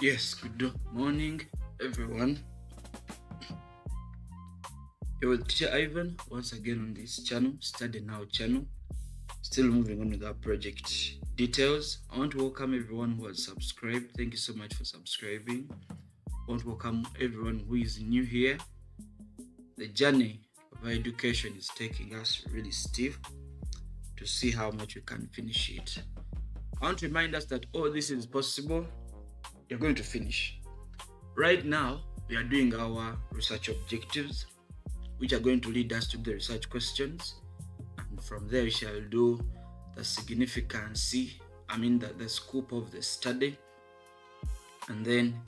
Yes, good morning, everyone. Here with Teacher Ivan once again on this channel, Study Now channel. Still moving on with our project details. I want to welcome everyone who has subscribed. Thank you so much for subscribing. I want to welcome everyone who is new here. The journey of our education is taking us really steep to see how much we can finish it. I want to remind us that all this is possible. You're going to finish. Right now, we are doing our research objectives, which are going to lead us to the research questions. And from there, we shall do the significance, the scope of the study. And then,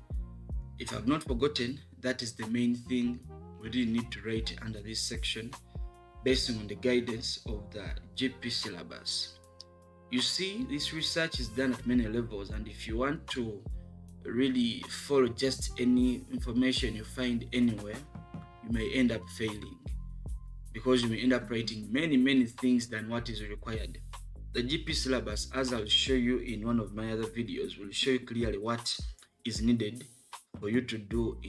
if I've not forgotten, that is the main thing we really need to write under this section based on the guidance of the GP syllabus. You see, this research is done at many levels, and if you want to really follow just any information you find anywhere, you may end up failing because you may end up writing many things than what is required. The GP syllabus, as I'll show you in one of my other videos, will show you clearly what is needed for you to do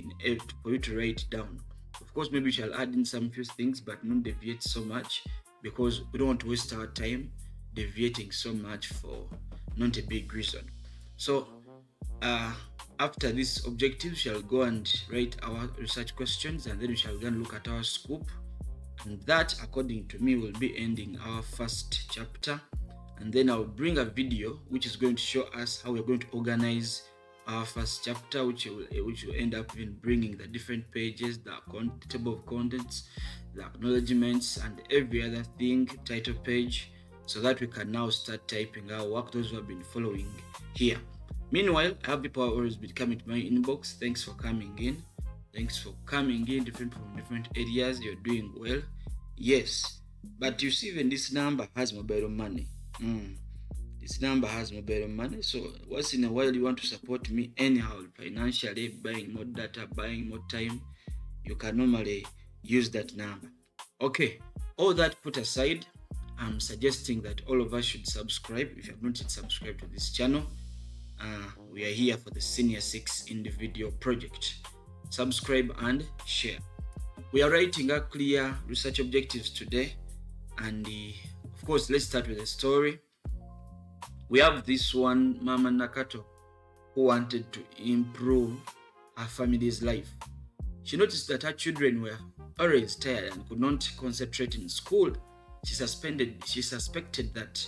for you to write down. Of course, maybe we shall add in some few things, but not deviate so much because we don't want to waste our time deviating so much for not a big reason. So after this objective, we shall go and write our research questions, and then we shall then look at our scope, and that, according to me, will be ending our first chapter. And then I'll bring a video which is going to show us how we're going to organize our first chapter, which will end up in bringing the different pages, the table of contents, the acknowledgements, and every other thing, title page, so that we can now start typing our work, those who have been following here. Meanwhile, I have people who always been coming to my inbox. Thanks for coming in. Thanks for coming in from different areas. You're doing well. Yes. But you see, even this number has mobile money. This number has mobile money. So once in a while you want to support me anyhow, financially, buying more data, buying more time, you can normally use that number. Okay. All that put aside, I'm suggesting that all of us should subscribe. If you have not yet subscribed to this channel, we are here for the Senior 6 individual project. Subscribe and share. We are writing our clear research objectives today, and of course, let's start with the story. We have this one Mama Nakato who wanted to improve her family's life. She noticed that her children were always tired and could not concentrate in school. She suspected that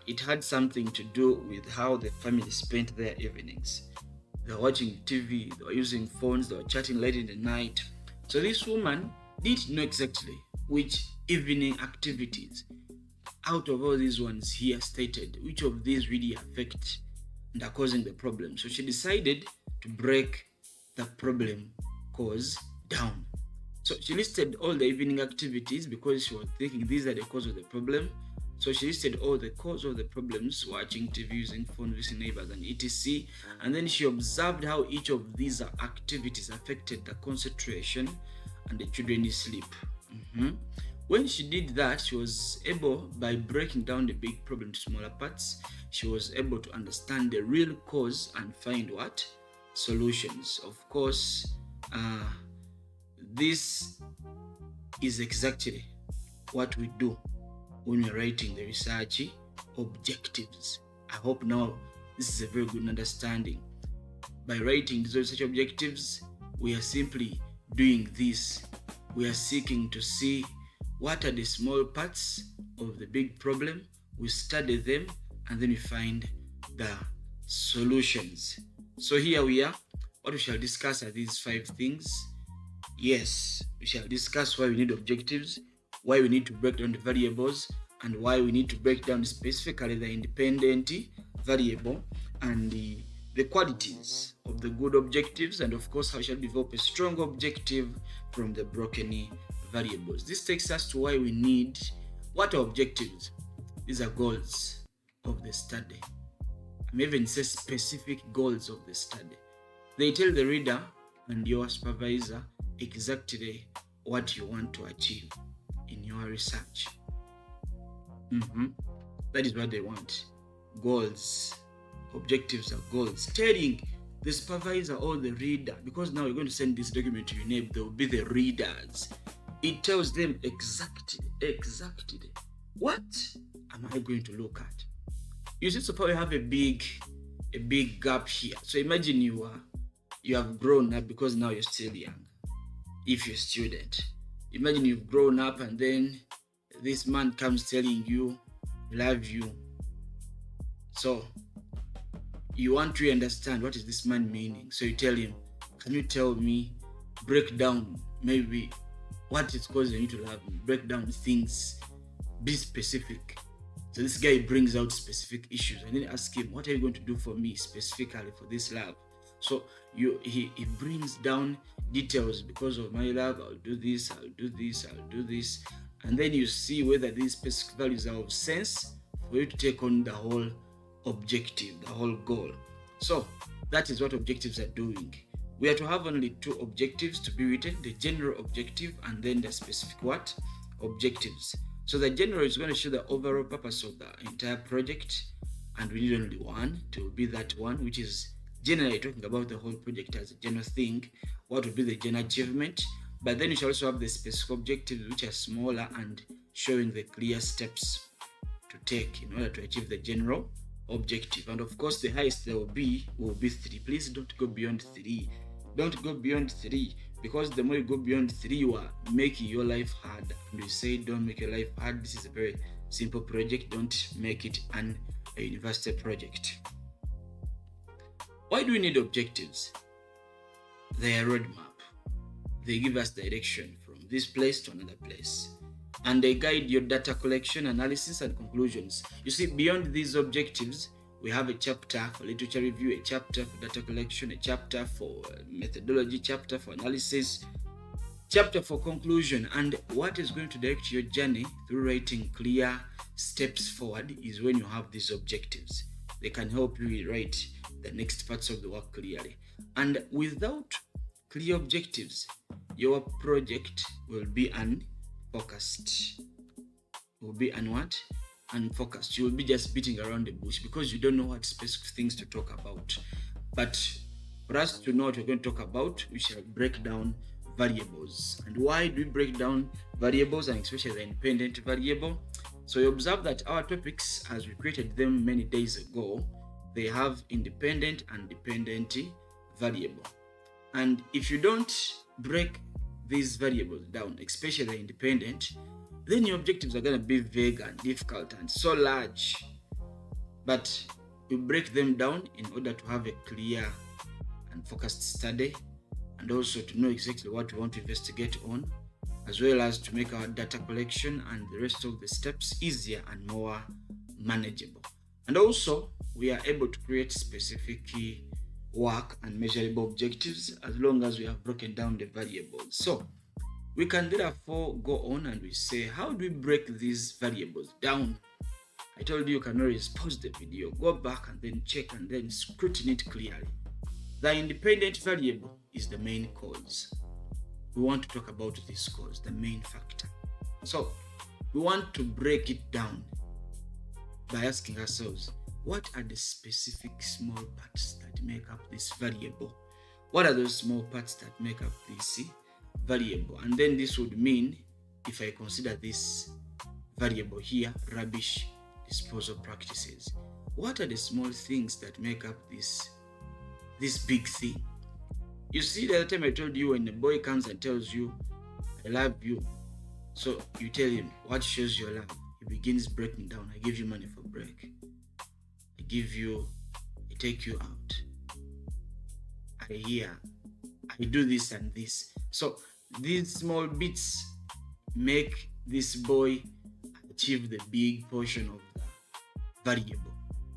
it had something to do with how the family spent their evenings. They were watching TV, they were using phones, they were chatting late in the night. So this woman didn't know exactly which evening activities out of all these ones here stated, which of these really affect and are causing the problem. So she decided to break the problem cause down. So she listed all the evening activities because she was thinking these are the cause of the problem. So she listed all the cause of the problems: watching TV, using phone, visiting neighbors, and etc. And then she observed how each of these activities affected the concentration and the children's sleep. When she did that, she was able, by breaking down the big problem to smaller parts, she was able to understand the real cause and find what? Solutions. Of course, this is exactly what we do when we're writing the research objectives. I hope now this is a very good understanding. By writing these research objectives, we are simply doing this. We are seeking to see what are the small parts of the big problem. We study them and then we find the solutions. So here we are. What we shall discuss are these 5 things. Yes, we shall discuss why we need objectives, why we need to break down the variables, and why we need to break down specifically the independent variable, and the qualities of the good objectives, and of course how we shall develop a strong objective from the broken variables. This takes us to why we need what are objectives. These are goals of the study. I may even say specific goals of the study. They tell the reader and your supervisor exactly what you want to achieve in your research. That is what they want. Goals. Objectives are goals, telling the supervisor or the reader, because now you're going to send this document to your neighbor, they will be the readers. It tells them exactly what am I going to look at. You see, suppose you have a big gap here. So imagine you have grown up, because now you're still young. If you're a student, imagine you've grown up and then this man comes telling you, love you. So you want to understand what is this man meaning. So you tell him, can you tell me, break down maybe what is causing you to love me, break down things, be specific. So this guy brings out specific issues and then ask him, what are you going to do for me specifically for this love? So he brings down details. Because of my love, I'll do this, I'll do this, I'll do this. And then you see whether these specific values are of sense for you to take on the whole objective, the whole goal. So that is what objectives are doing. We are to have only two objectives to be written, the general objective and then the specific what? Objectives. So the general is going to show the overall purpose of the entire project, and we need only one to be that one, which is generally talking about the whole project as a general thing, what would be the general achievement. But then you shall also have the specific objectives, which are smaller and showing the clear steps to take in order to achieve the general objective. And of course, the highest there will be 3. Please don't go beyond 3. Don't go beyond 3, because the more you go beyond 3, you are making your life hard. And we say, don't make your life hard. This is a very simple project. Don't make it a university project. Why do we need objectives? They are a roadmap. They give us direction from this place to another place, and they guide your data collection, analysis, and conclusions. You see, beyond these objectives, we have a chapter for literature review, a chapter for data collection, a chapter for methodology, chapter for analysis, chapter for conclusion. And what is going to direct your journey through writing clear steps forward is when you have these objectives. They can help you write the next parts of the work clearly. And without clear objectives, your project will be unfocused. Will be unfocused. You will be just beating around the bush because you don't know what specific things to talk about. But for us to know what we're going to talk about, we shall break down variables. And why do we break down variables, and especially the independent variable? So you observe that our topics, as we created them many days ago, they have independent and dependent variable. And if you don't break these variables down, especially the independent, then your objectives are going to be vague and difficult and so large. But we break them down in order to have a clear and focused study, and also to know exactly what we want to investigate on, as well as to make our data collection and the rest of the steps easier and more manageable. And also, we are able to create specific work and measurable objectives as long as we have broken down the variables. So we can therefore go on and we say, how do we break these variables down? I told you can always pause the video, go back and then check and then scrutinize it clearly. The independent variable is the main cause. We want to talk about this cause, the main factor. So we want to break it down by asking ourselves, what are the specific small parts that make up this variable? What are those small parts that make up this variable? And then this would mean, if I consider this variable here, rubbish disposal practices, what are the small things that make up this big thing? You see, the other time I told you, when a boy comes and tells you, I love you, so you tell him, what shows your love? He begins breaking down. I give you money for break. I take you out. I do this and this. So these small bits make this boy achieve the big portion of the variable.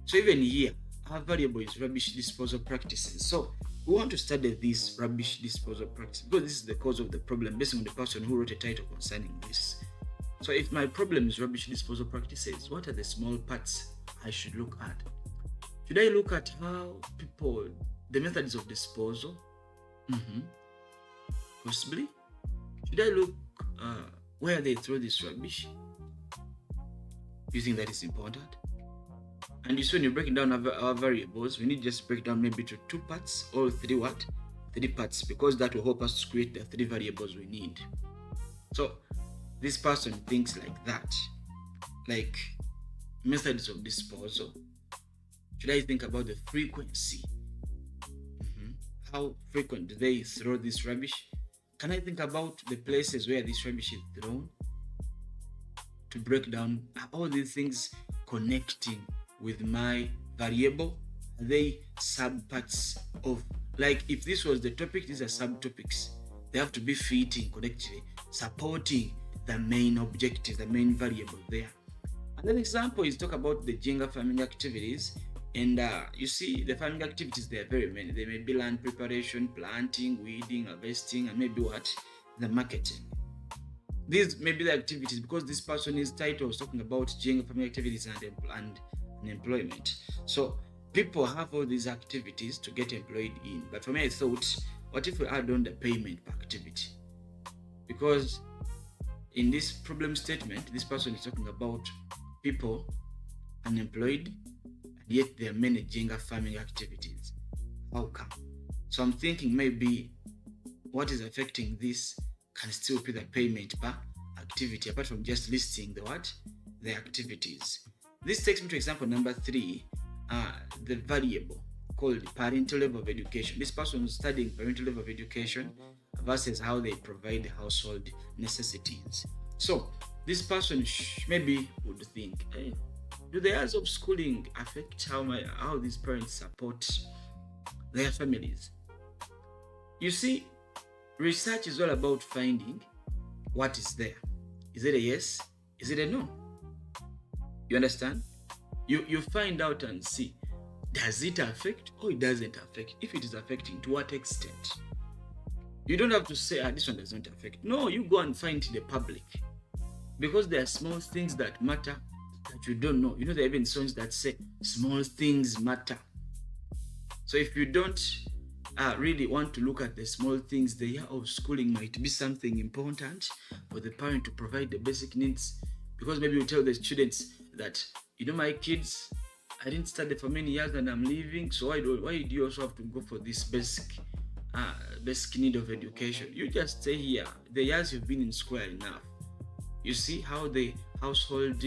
So even here, our variable is rubbish disposal practices. So we want to study this rubbish disposal practice because this is the cause of the problem based on the person who wrote a title concerning this. So if my problem is rubbish disposal practices, what are the small parts I should look at? Should I look at how the methods of disposal? Possibly. Should I look where they throw this rubbish? Do you think that is important? And you see, when you're breaking down our variables, we need just break down maybe to 2 parts or 3 what? 3 parts, because that will help us to create the 3 variables we need. So this person thinks like that, like methods of disposal. Should I think about the frequency? How frequent do they throw this rubbish? Can I think about the places where this rubbish is thrown? To break down all these things connecting with my variable. Are they subparts of, like if this was the topic, these are subtopics. They have to be fitting, connecting, supporting the main objective, the main variable there. Another example is talk about the Jenga farming activities. And you see, the farming activities, there are very many. They may be land preparation, planting, weeding, harvesting, and maybe what? The marketing. These may be the activities, because this person's title was talking about Jenga farming activities and employment. So people have all these activities to get employed in. But for me, I thought, what if we add on the payment per activity? Because in this problem statement, this person is talking about people unemployed, yet there are many Jenga farming activities. How come? So I'm thinking maybe what is affecting this can still be the payment per activity, apart from just listing the activities. This takes me to example number 3, the variable called parental level of education. This person is studying parental level of education versus how they provide household necessities. So this person maybe would think, hey, do the years of schooling affect how these parents support their families? You see, research is all about finding what is there. Is it a yes? Is it a no? You understand? You find out and see, does it affect or it doesn't affect? If it is affecting, to what extent? You don't have to say, this one does not affect. No, you go and find the public. Because there are small things that matter that you don't know. You know, there are even songs that say small things matter. So if you don't really want to look at the small things, the year of schooling might be something important for the parent to provide the basic needs. Because maybe you tell the students that, my kids, I didn't study for many years and I'm leaving, so why do you also have to go for this basic need of education? You just stay here. The years you've been in school are enough. You see how the household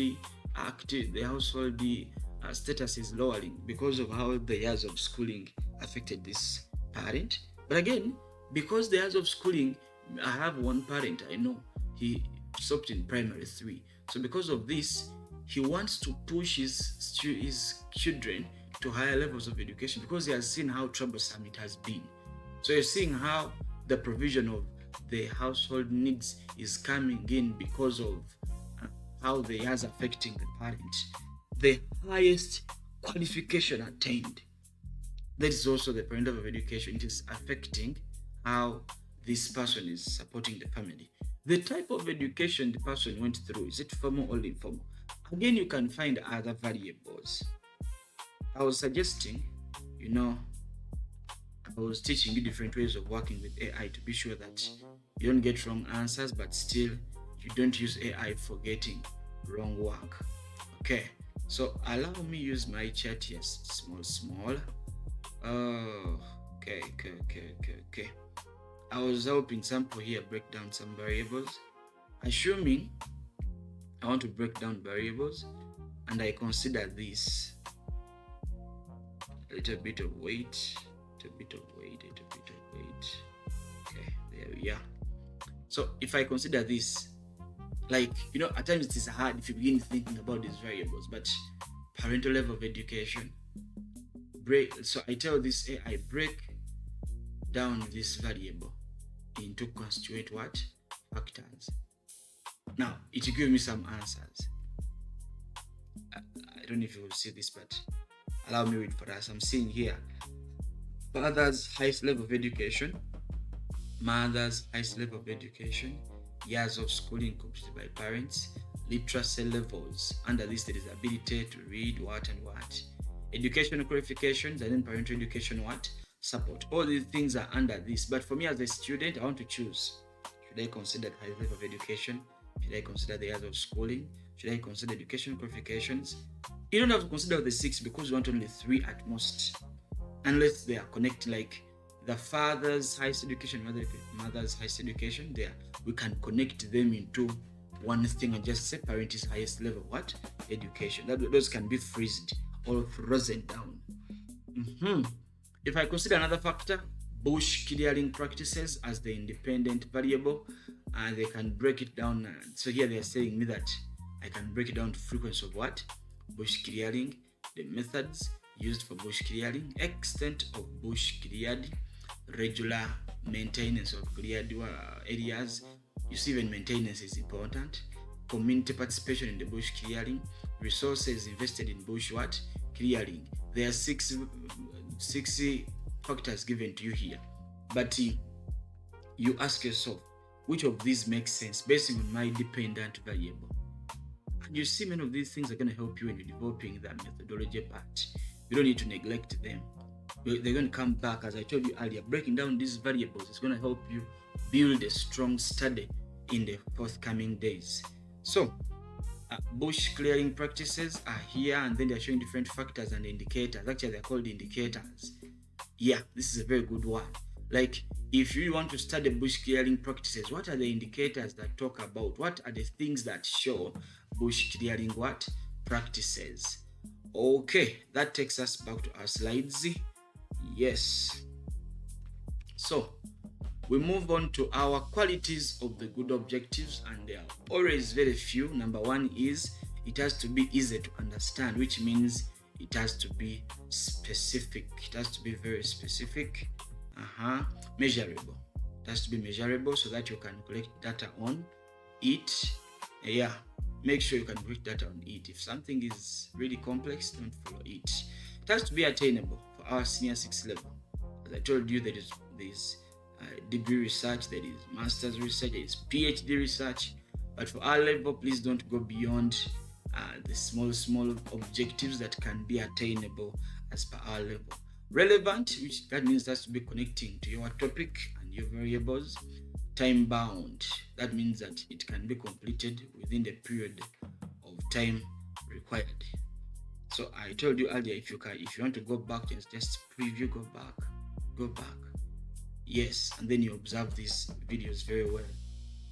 status is lowering because of how the years of schooling affected this parent. But again, because the years of schooling, I have one parent I know, he stopped in primary 3. So because of this, he wants to push his children to higher levels of education because he has seen how troublesome it has been. So you're seeing how the provision of the household needs is coming in because of how the years affecting the parent. The highest qualification attained, that is also the parent level of education. It is affecting how this person is supporting the family. The type of education the person went through, is it formal or informal? Again, you can find other variables. I was suggesting, I was teaching you different ways of working with AI to be sure that you don't get wrong answers, but still you don't use AI for getting wrong work. Okay, so allow me use my chat. Yes, small. Oh, okay. I was helping sample here break down some variables. Assuming I want to break down variables and I consider this. A little bit of weight. Okay, there we are. So if I consider this, at times it is hard if you begin thinking about these variables, but parental level of education, so I tell this AI, break down this variable into constituent factors. Now it will give me some answers. I don't know if you will see this, but allow me read for us. I'm seeing here father's highest level of education, mother's highest level of education, years of schooling completed by parents, literacy levels. Under this there is ability to read what, educational qualifications, and then parental education support. All these things are under this. But for me as a student, I want to choose. Should I consider the high level of education? Should I consider the years of schooling? Should I consider education qualifications? You don't have to consider the 6 because you want only 3 at most, unless they are connected, like the father's highest education, mother's highest education. There we can connect them into one thing and just say parent's highest level education. Those can be freezed or frozen down. If I consider another factor, bush clearing practices, as the independent variable, and they can break it down. So here they are saying me that I can break it down to frequency of bush clearing, the methods used for bush clearing, extent of bush cleared, regular maintenance of cleared areas. You see, even maintenance is important. Community participation in the bush clearing, resources invested in bush clearing. There are 6 factors given to you here, but you ask yourself, which of these makes sense based on my dependent variable? And you see, many of these things are going to help you when you're developing that methodology part. You don't need to neglect them. They're going to come back. As I told you earlier, breaking down these variables is going to help you build a strong study in the forthcoming days. So bush clearing practices are here, and then they're showing different factors and indicators. Actually, they're called indicators. Yeah, this is a very good one. Like, if you want to study bush clearing practices, what are the indicators that talk about? What are the things that show bush clearing practices? Okay, that takes us back to our slides. Yes. So we move on to our qualities of the good objectives, and there are always very few. Number 1 is it has to be easy to understand, which means it has to be specific. It has to be very specific. Measurable. It has to be measurable so that you can collect data on it. Yeah, make sure you can collect data on it. If something is really complex, don't follow it. It has to be attainable for our senior 6 level. As I told you, there is degree research, there is master's research, there is PhD research. But for our level, please don't go beyond the small objectives that can be attainable as per our level. Relevant, which that means that's to be connecting to your topic and your variables. Time bound, that means that it can be completed within the period of time required. So I told you earlier, if you want to go back, just preview, go back. Yes, and then you observe these videos very well.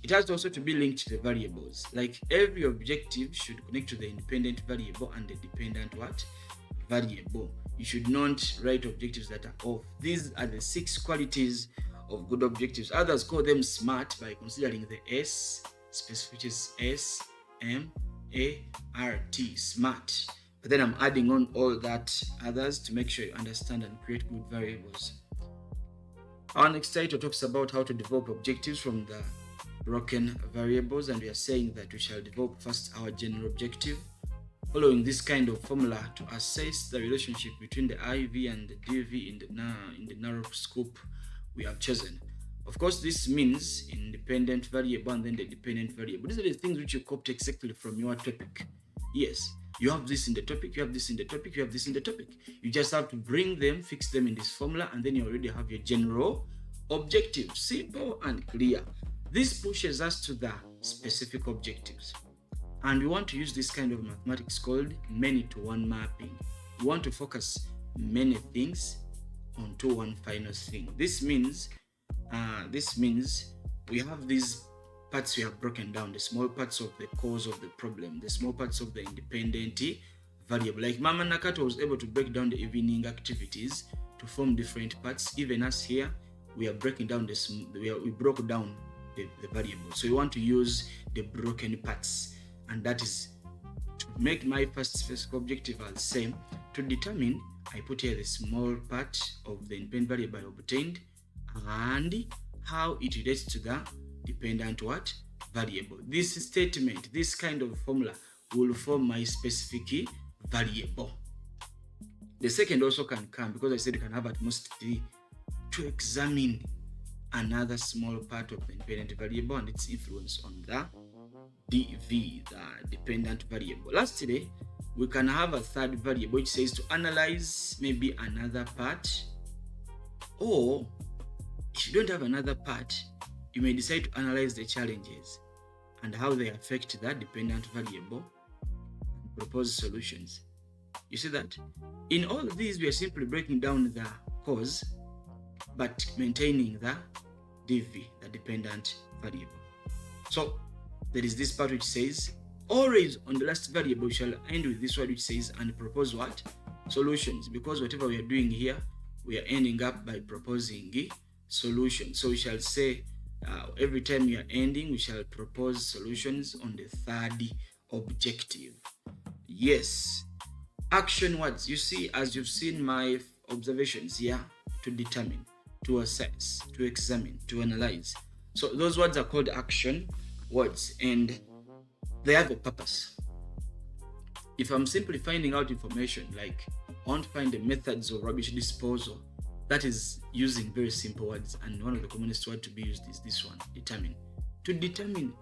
It has also to be linked to the variables. Like, every objective should connect to the independent variable and the dependent variable. You should not write objectives that are off. These are the 6 qualities of good objectives. Others call them SMART by considering the S, which is SMART, SMART. But then I'm adding on all that others to make sure you understand and create good variables. Our next title talks about how to develop objectives from the broken variables, and we are saying that we shall develop first our general objective, following this kind of formula to assess the relationship between the IV and the DV in the narrow scope we have chosen. Of course, this means independent variable and then the dependent variable. These are the things which you copy exactly from your topic. Yes, you have this in the topic, you have this in the topic, you have this in the topic. You just have to bring them, fix them in this formula, and then you already have your general objective. Simple and clear. This pushes us to the specific objectives. And we want to use this kind of mathematics called many-to-one mapping. We want to focus many things onto one final thing. This means we have these parts we have broken down, the small parts of the cause of the problem, the small parts of the independent variable. Like Mama Nakato was able to break down the evening activities to form different parts. Even us here, we are breaking down we broke down the variable. So we want to use the broken parts, and that is to make my first specific objective as same. To determine, I put here the small part of the independent variable I obtained and how it relates to the dependent variable. This statement, this kind of formula will form my specific variable. The second also can come, because I said you can have at most 3, to examine another small part of the independent variable and its influence on the DV, the dependent variable. Lastly, we can have a third variable which says to analyze maybe another part, or if you don't have another part, you may decide to analyze the challenges and how they affect that dependent variable, and propose solutions. You see that? In all of these, we are simply breaking down the cause, but maintaining the dv, the dependent variable. So there is this part which says, always on the last variable we shall end with this word which says, and propose what? Solutions. Because whatever we are doing here, we are ending up by proposing solutions. So we shall say, every time we are ending, we shall propose solutions on the third objective. Yes. Action words. You see, as you've seen my observations here, to determine, to assess, to examine, to analyze. So those words are called action words, and they have a purpose. If I'm simply finding out information, like I want to find the methods of rubbish disposal, that is using very simple words, and one of the commonest words to be used is this one, determine. To determine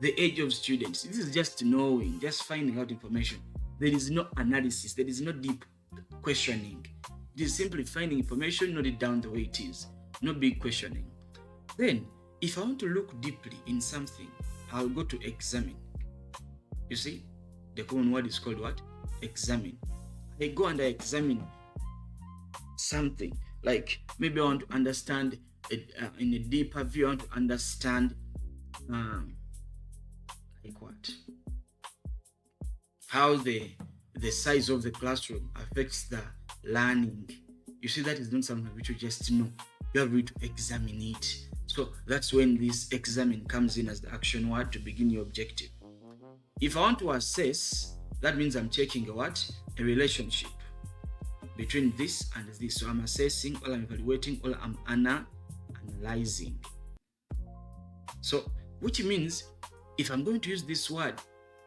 the age of students, this is just knowing, just finding out information. There is no analysis, there is no deep questioning. It is simply finding information, note it down the way it is, no big questioning. Then, if I want to look deeply in something, I'll go to examine. You see, the common word is called what? Examine. I go and I examine something. Like maybe I want to understand it, in a deeper view. I want to understand like what? How the size of the classroom affects the learning. You see, that is not something which you just know. You have to examine it. So that's when this examine comes in as the action word to begin your objective. If I want to assess, that means I'm checking a relationship between this and this. So I'm assessing, or I'm evaluating, or I'm analyzing. So, which means if I'm going to use this word,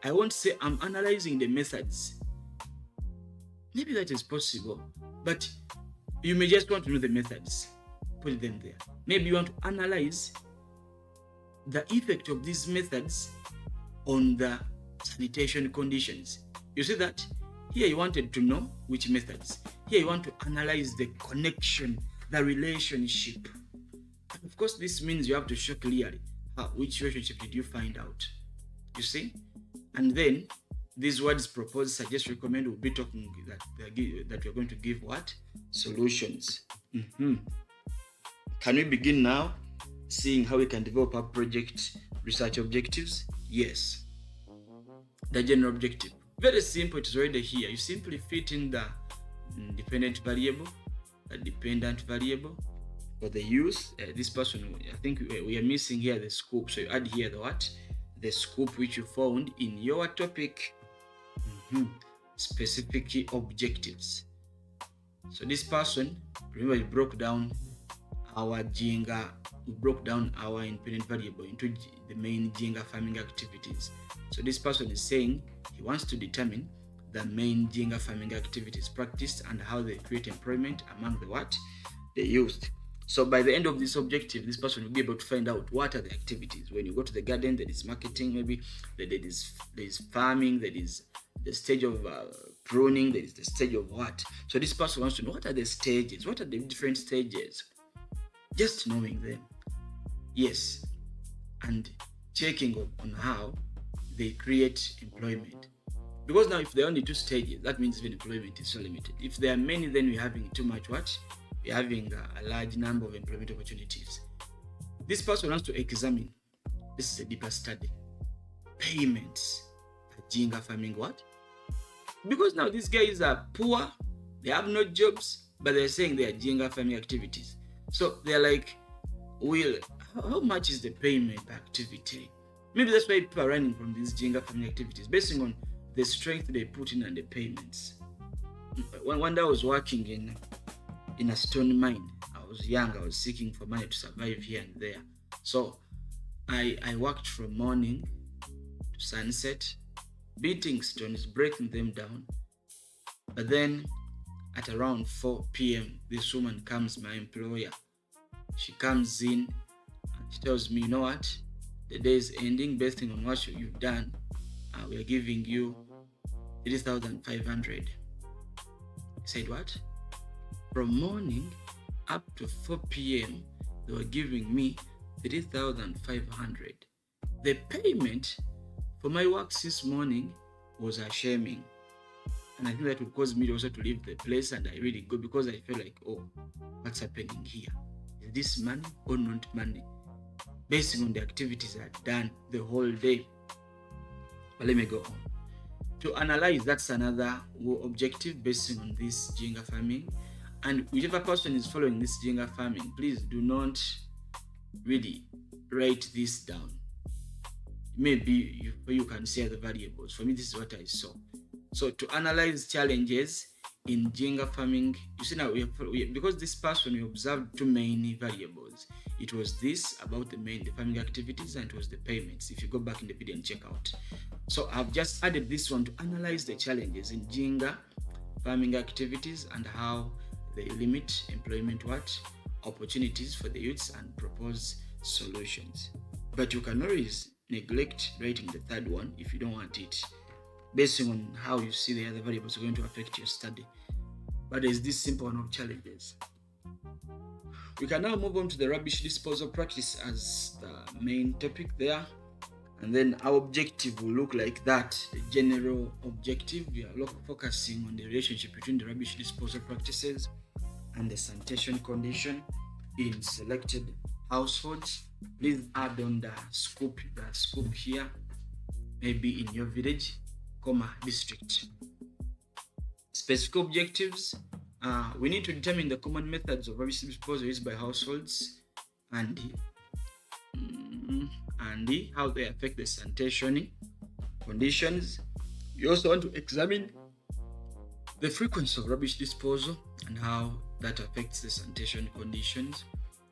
I won't say I'm analyzing the methods. Maybe that is possible, but you may just want to know the methods. Put them there. Maybe you want to analyze the effect of these methods on the sanitation conditions. You see that? Here you wanted to know which methods. Here you want to analyze the connection, the relationship. And of course, this means you have to show clearly which relationship did you find out. You see? And then these words propose, suggest, recommend will be talking that we're going to give what? Solutions. Can we begin now seeing how we can develop our project research objectives? Yes. The general objective. Very simple, it is already here. You simply fit in the dependent variable, the dependent variable for the use. This person, I think we are missing here the scope. So you add here the what? The scope which you found in your topic. Specific objectives. So this person, remember, we broke down our independent variable into the main Jenga farming activities. So this person is saying he wants to determine the main Jenga farming activities practiced and how they create employment among the youth. So by the end of this objective, this person will be able to find out what are the activities. When you go to the garden, there is marketing, maybe there is farming, there is the stage of pruning, there is the stage of what. So this person wants to know what are the stages, what are the different stages. Just knowing them. Yes. And checking on how they create employment. Because now if there are only two stages, that means even employment is so limited. If there are many, then we're having too much what? We're having a large number of employment opportunities. This person wants to examine, this is a deeper study, payments at Jenga farming what? Because now these guys are poor, they have no jobs, but they're saying they are Jenga farming activities. So they're like, well, how much is the payment per activity? Maybe that's why people are running from these Jenga farming activities, based on the strength they put in and the payments. One day I was working in a stone mine. I was young, I was seeking for money to survive here and there. So I worked from morning to sunset, beating stones, breaking them down. But then at around 4 p.m., this woman comes, my employer. She comes in and she tells me, you know what? The day is ending based on what you've done. We are giving you 3,500. I said, what? From morning up to 4 p.m., they were giving me 3,500. The payment for my works this morning was shaming. And I think that would cause me also to leave the place, and I really go because I feel like, oh, what's happening here? Is this money or not money? Based on the activities I've done the whole day. But let me go on. To analyze, that's another objective based on this Jenga farming. And whichever person is following this Jenga farming, please do not really write this down. Maybe you can see the variables. For me, this is what I saw. So to analyze challenges in Jenga farming, you see now, because this person, we observed two main variables. It was this about the farming activities, and it was the payments. If you go back in the video and check out. So I've just added this one to analyze the challenges in Jenga farming activities and how they limit employment opportunities for the youths and propose solutions. But you can always neglect writing the third one if you don't want it, based on how you see the other variables are going to affect your study. But there's this simple one of challenges. We can now move on to the rubbish disposal practice as the main topic there. And then our objective will look like that. The general objective, we are focusing on the relationship between the rubbish disposal practices and the sanitation condition in selected households. Please add on the scope here, maybe in your village, district. Specific objectives, we need to determine the common methods of rubbish disposal used by households and how they affect the sanitation conditions. You also want to examine the frequency of rubbish disposal and how that affects the sanitation conditions.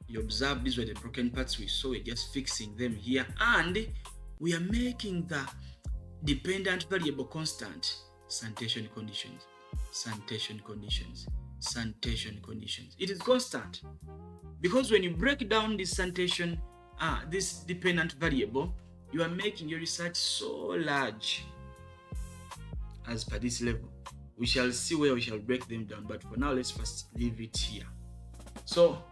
You observe these were the broken parts we saw, we're just fixing them here, and we are making the dependent variable constant. Sanitation conditions. It is constant because when you break down this sanitation, this dependent variable, you are making your research so large as per this level. We shall see where we shall break them down, but for now, let's first leave it here. So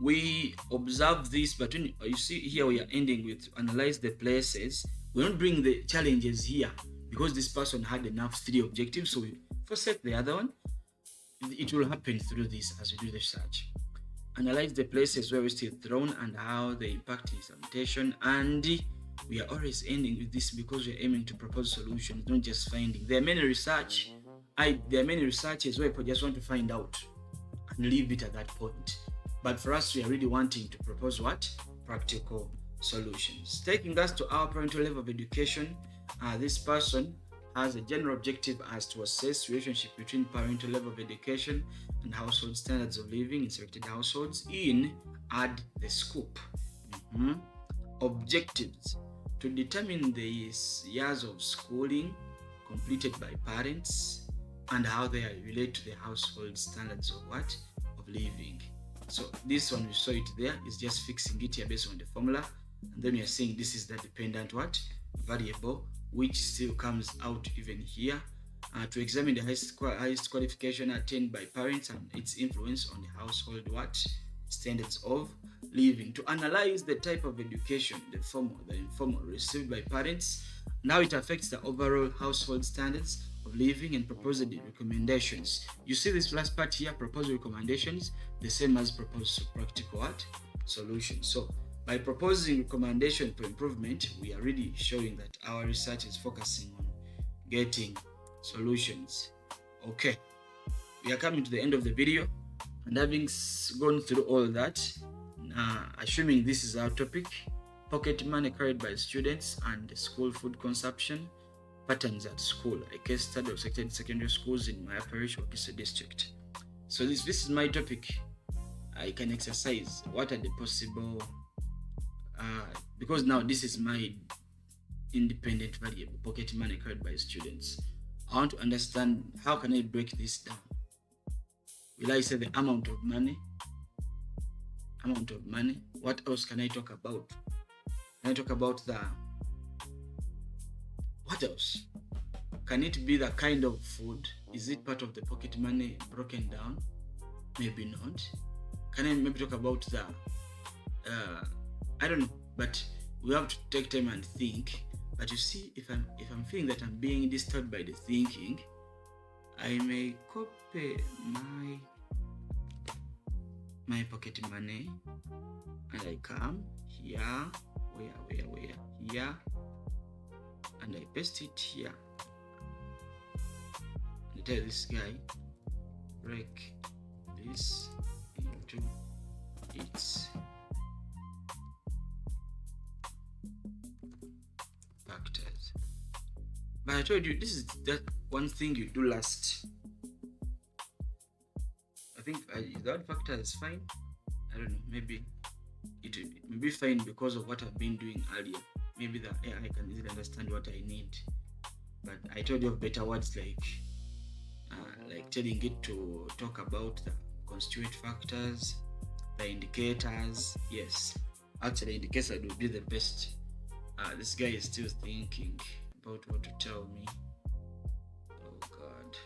we observe this, but when you see here, we are ending with analyze the places. We don't bring the challenges here because this person had enough 3 objectives. So we forsake the other one. It will happen through this as we do the research. Analyze the places where we still thrown and how they impact the sanitation. And we are always ending with this because we are aiming to propose solutions, not just finding. There are many researches where people just want to find out and leave it at that point. But for us, we are really wanting to propose practical solutions. Taking us to our parental level of education, this person has a general objective as to assess relationship between parental level of education and household standards of living in selected households in add the scoop. Objectives: to determine the years of schooling completed by parents and how they relate to the household standards of living. So this one, we saw it there, is just fixing it here based on the formula. And then we are saying this is the dependent variable, which still comes out even here. To examine the highest qualification attained by parents and its influence on the household standards of living. To analyze the type of education, the formal, the informal, received by parents, and how it affects the overall household standards of living, and propose the recommendations. You see this last part here, proposed recommendations, the same as proposed practical solutions. So by proposing recommendation for improvement, we are really showing that our research is focusing on getting solutions. Okay, we are coming to the end of the video, and having gone through all that, assuming this is our topic, pocket money carried by students and school food consumption patterns at school, a case study of selected secondary schools in my parish or district. So this is my topic. I can exercise what are the possible, because now this is my independent variable, pocket money carried by students. I want to understand how can I break this down. Will I say the amount of money? What else can I talk about? Can I talk about what else? Can it be the kind of food? Is it part of the pocket money broken down? Maybe not. Can I maybe talk about I don't know, but we have to take time and think. But you see, if I'm feeling that I'm being disturbed by the thinking, I may copy my pocket money, and I come here, where, here, and I paste it here. And I tell this guy, break this into its factors. But I told you, this is that one thing you do last. I think that factor is fine. I don't know, maybe it may be fine because of what I've been doing earlier. Maybe the AI can easily understand what I need. But I told you of better words like telling it to talk about the constituent factors, the indicators. Yes, actually indicators would be the best. This guy is still thinking about what to tell me. Oh God.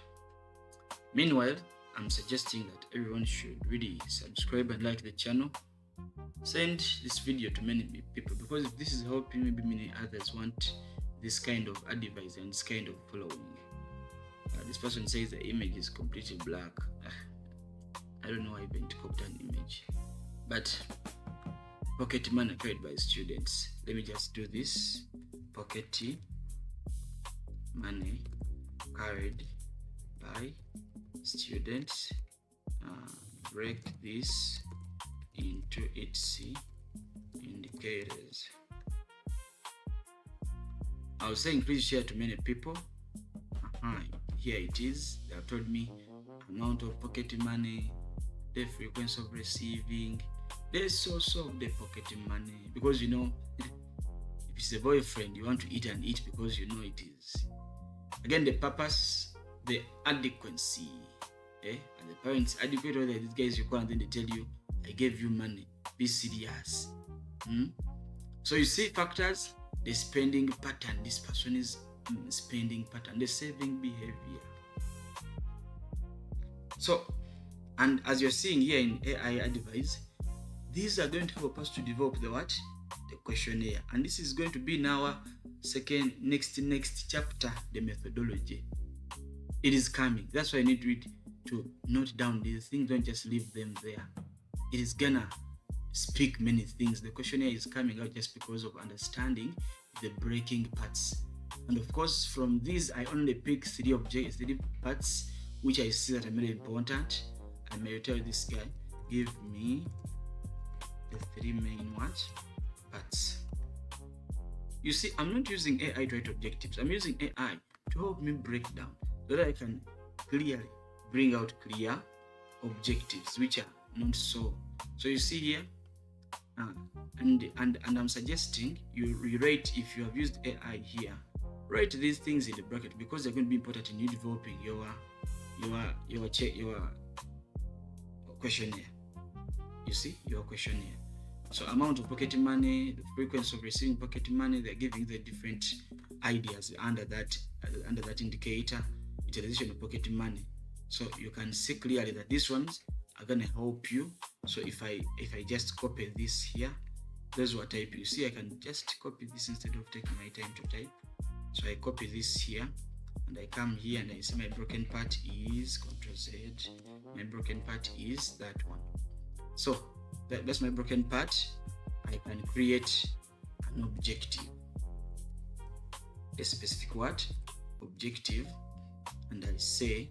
Meanwhile, I'm suggesting that everyone should really subscribe and like the channel. Send this video to many people, because if this is helping, maybe many others want this kind of advice and this kind of following. This person says the image is completely black. I don't know why I even copied an image. But pocket money carried by students. Let me just do this. Pocket money carried by students. Break this into its indicators. I was saying please share to many people. Here it is. They have told me amount of pocket money, the frequency of receiving, the source of the pocket money. Because you know, if it's a boyfriend, you want to eat and eat because you know it is. Again, the purpose, the adequacy. And the parents adequate, whether these guys you call and then they tell you, I gave you money, be serious. So you see factors, the spending pattern, this person is spending pattern, the saving behavior. So, and as you're seeing here in AI advice, these are going to help us to develop the what? The questionnaire. And this is going to be in our next chapter, the methodology. It is coming. That's why I need to note down these things. Don't just leave them there. It is gonna speak many things. The questionnaire is coming out just because of understanding the breaking parts. And of course, from these, I only pick three parts which I see that are very important. I may tell this guy, give me the three main parts. You see, I'm not using AI to write objectives. I'm using AI to help me break down so that I can clearly bring out clear objectives which are not so. So you see here, and I'm suggesting you rewrite, if you have used AI here, write these things in the bracket because they're going to be important in you developing your questionnaire. You see, your questionnaire. So amount of pocket money, the frequency of receiving pocket money, they're giving the different ideas under that indicator, utilization of pocket money. So you can see clearly that these ones are going to help you. So if I just copy this here, those were type. You see, I can just copy this instead of taking my time to type. So I copy this here, and I come here and I see my broken part is Ctrl Z. My broken part is that one. So that's my broken part. I can create an objective, a specific what? Objective, and I say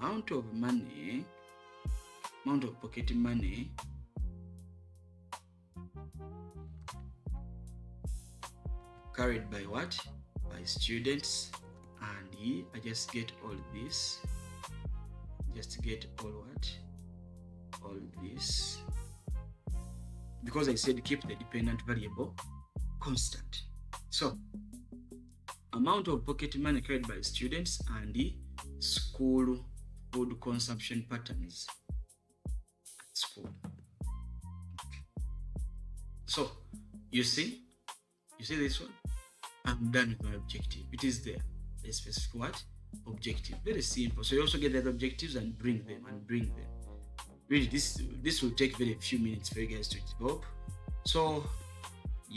amount of pocket money carried by what? By students. And I just get all this. Just get all what? All this. Because I said keep the dependent variable constant. So, amount of pocket money carried by students and the school food consumption patterns at school. So, you see this one? I'm done with my objective. It is there. The specific what? Objective. Very simple. So you also get the other objectives and bring them. Really, this will take very few minutes for you guys to develop. So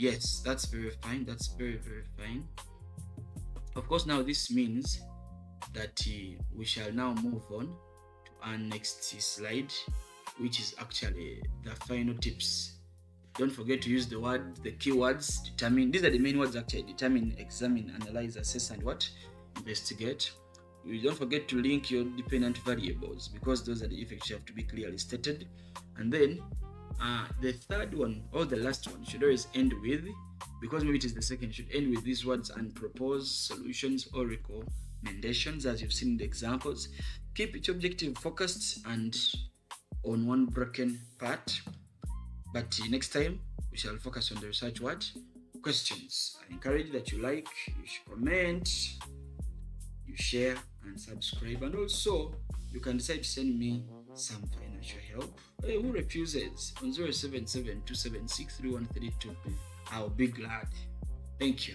Yes, that's very fine. That's very, very fine. Of course, now this means that we shall now move on to our next slide, which is actually the final tips. Don't forget to use the keywords, determine. These are the main words actually: determine, examine, analyze, assess, and what? Investigate. You don't forget to link your dependent variables, because those are the effects you have to be clearly stated. And then the third one, or the last one, should always end with, because maybe it is the second, should end with these words: and propose solutions or recommendations, as you've seen in the examples. Keep each objective focused and on one broken part. But next time, we shall focus on the research questions. I encourage that you like, you comment, you share, and subscribe. And also, you can decide to send me some financial help. Who refuses? On 077 276 3132. I'll be glad. Thank you.